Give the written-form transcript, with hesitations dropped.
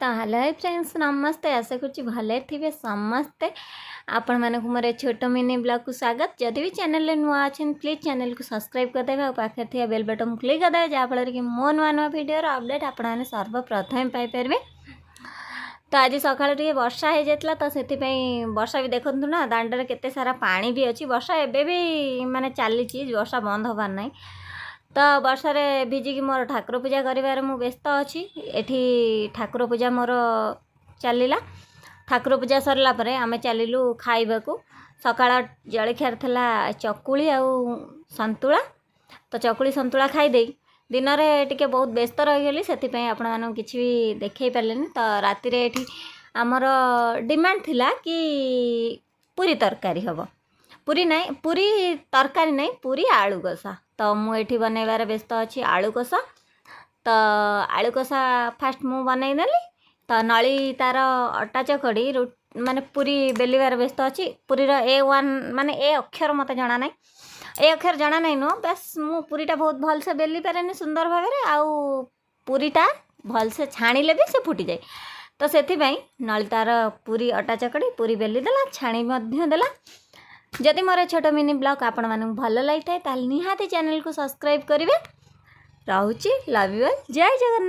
तो hello friends नमस्ते आशा करुँच भले थे समस्ते आपण मानक मोर छोट मिनी ब्लॉग को स्वागत जदि भी चैनल नुआ अच्छे प्लीज चैनल को सब्सक्राइब करदे और पाखे थी बेल बटन क्लिक करदे जहाँफल कि मो नुआ नुआ भिडियो अपडेट आपने सर्वप्रथम पाइपर। तो आज सकाल टे वर्षा हो जाता तो से वर्षा भी देखु ना दांडे केते सारा पानी भी अच्छी वर्षा एबे भी माने चली वर्षा बंद होबार नहीं। तो वर्षा रे भिजिकी मोर ठाकुर पूजा कर व्यस्त अच्छी एठी ठाकुर पूजा मोर चलला ठाकुर पूजा सरला परे आमे चलिलु खाइबा को सकाळ जलखियार थला चकुली आ संतुला। तो चकुली संतुला खाई देई दिन रे टिके बहुत व्यस्त रही से आपण मानू किछि भी देखै पारलेनी। तो राति रे एठी हमर डिमांड थिला कि पूरी तरकारी हबो पूरी नहीं पूरी तरकारी नहीं पूरी आलू कषा। तो मुझे बनैबार व्यस्त अच्छी आलू कषा। तो आलू कषा फास्ट मु बनई नेली तो नली तार अटा चकड़ी माने पूरी बेलिबार व्यस्त अच्छी पूरीर A1 माने ए अक्षर मत जना ना ए अक्षर जना नहीं नो बस मु पूरीटा बहुत भल से बेली पारे सुंदर भाव में आउ पूरीटा भल से छाणीले भी से फुटी जाए। तो से नली तार पूरी अटा चकड़ी पूरी बेली देला छाणी मध्य देला। जदि मोर छोट मिनी ब्लॉग आपण मानू भल लगी था निहाती चैनल को सब्सक्राइब करेंगे। रोची लव यू ऑल जय जगन्नाथ।